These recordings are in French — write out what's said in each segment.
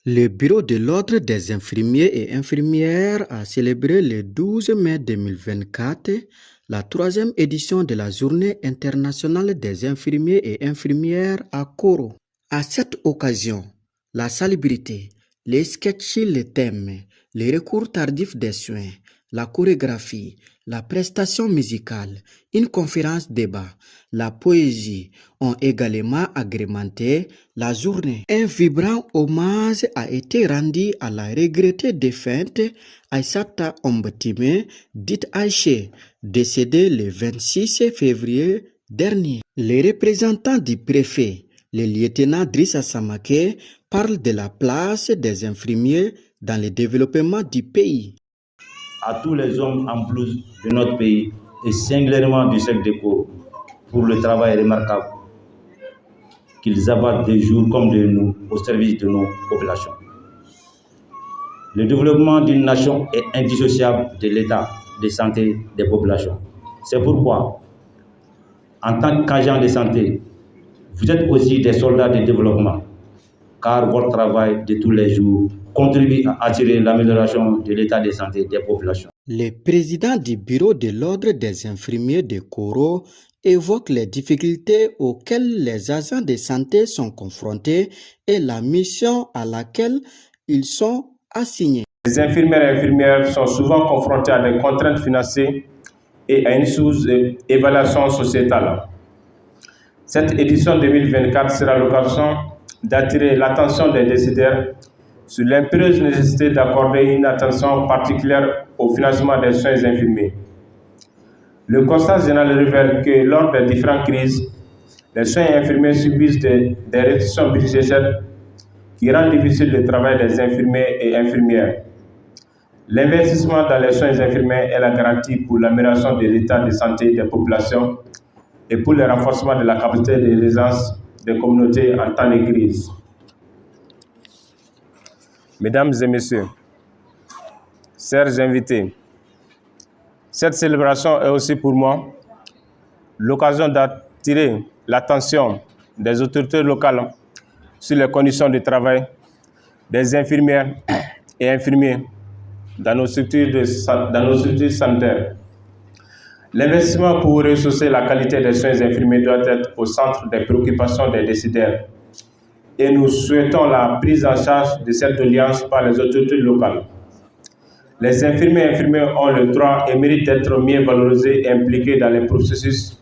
Le bureau de l'Ordre des infirmiers et infirmières a célébré le 12 mai 2024 la troisième édition de la Journée internationale des infirmiers et infirmières à Koro. À cette occasion, la salubrité, les sketchs, les thèmes, les recours tardifs des soins, la chorégraphie, la prestation musicale, une conférence débat, la poésie ont également agrémenté la journée. Un vibrant hommage a été rendu à la regrettée défunte Aïssata Ombatime, dite Aïché, décédée le 26 février dernier. Les représentants du préfet, le lieutenant Drissa Samake, parlent de la place des infirmiers dans le développement du pays. À tous les hommes en blouse de notre pays et singulièrement du secteur de Koro pour le travail remarquable qu'ils abattent de jour comme de nuit au service de nos populations. Le développement d'une nation est indissociable de l'état de santé des populations. C'est pourquoi, en tant qu'agent de santé, vous êtes aussi des soldats de développement, car votre travail de tous les jours contribue à attirer l'amélioration de l'état de santé des populations. Le président du bureau de l'Ordre des infirmiers de Koro évoque les difficultés auxquelles les agents de santé sont confrontés et la mission à laquelle ils sont assignés. Les infirmières et infirmières sont souvent confrontés à des contraintes financières et à une sous-évaluation sociétale. Cette édition 2024 sera l'occasion d'attirer l'attention des décideurs sur l'impérieuse nécessité d'accorder une attention particulière au financement des soins infirmiers. Le constat général révèle que lors des différentes crises, les soins infirmiers subissent des restrictions budgétaires qui rendent difficile le travail des infirmiers et infirmières. L'investissement dans les soins infirmiers est la garantie pour l'amélioration de l'état de santé des populations et pour le renforcement de la capacité de résilience des communautés en temps de crise. Mesdames et messieurs, chers invités, cette célébration est aussi pour moi l'occasion d'attirer l'attention des autorités locales sur les conditions de travail des infirmières et infirmiers dans nos structures sanitaires. L'investissement pour ressourcer la qualité des soins infirmiers doit être au centre des préoccupations des décideurs. Et nous souhaitons la prise en charge de cette alliance par les autorités locales. Les infirmiers et infirmières ont le droit et méritent d'être mieux valorisés et impliqués dans les processus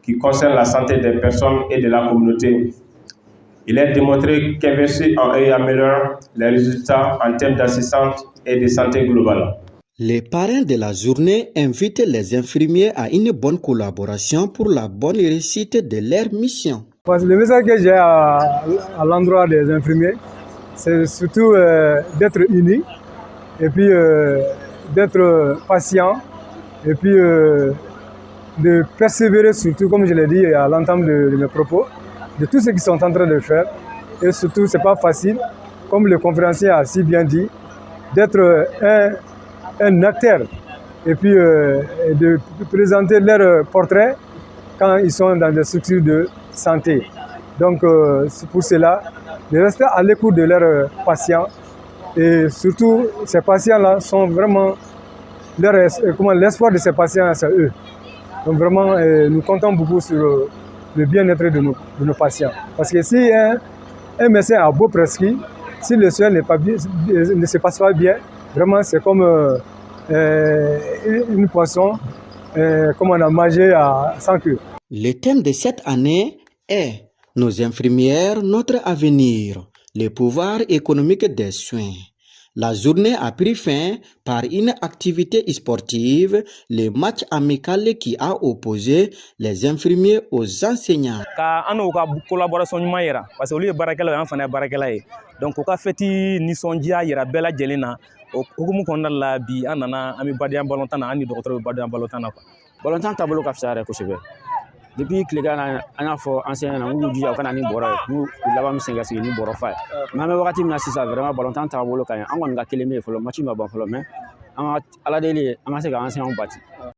qui concernent la santé des personnes et de la communauté. Il est démontré qu'investir en eux améliore les résultats en termes d'assistance et de santé globale. Les parrains de la journée invitent les infirmiers à une bonne collaboration pour la bonne réussite de leur mission. Le message que j'ai à l'endroit des infirmiers, c'est surtout d'être unis et puis d'être patient et puis de persévérer surtout, comme je l'ai dit à l'entame de mes propos, de tout ce qu'ils sont en train de faire. Et surtout, ce n'est pas facile, comme le conférencier a si bien dit, d'être un acteur et puis de présenter leur portrait quand ils sont dans des structures de santé. Donc, c'est pour cela, de rester à l'écoute de leurs patients. Et surtout, ces patients-là sont vraiment, l'espoir de ces patients, c'est eux. Donc vraiment, nous comptons beaucoup sur le bien-être de nos patients. Parce que si un médecin a beau prescrit, si le soin ne se passe pas bien, vraiment c'est comme une poisson, comme on a mangé sans queue. Le thème de cette année est « Nos infirmières, notre avenir, le pouvoir économique des soins ». La journée a pris fin par une activité sportive, le match amical qui a opposé les infirmiers aux enseignants. An n'o ka collaboration ɲuman yira parce que olu ye baarakɛlaw ye an fana ye baarakɛla ye donc u ka fɛti nisɔndiya yira bɛɛ lajɛlen na o hukumu kɔnɔna la bi an nana an bɛ badenya balontan na an ni dɔgɔtɔrɔ bɛ badenya balontan na quoi. Balontan taabolo ka fisa yɛrɛ kosɛbɛ depuis tilegan na an y'a fɔ enseignant na k'u jija u kana ni bɔrɔ ye n'u laban bɛ sen ka sigi ni bɔrɔ fa ye mais an bɛ wagati min na sisan vraiment balontan taabolo ka ɲi an kɔni ka kelen bɛ ye fɔlɔ match ma ban fɔlɔ mais an ka ala deli ye an ka se ka enseignant bati.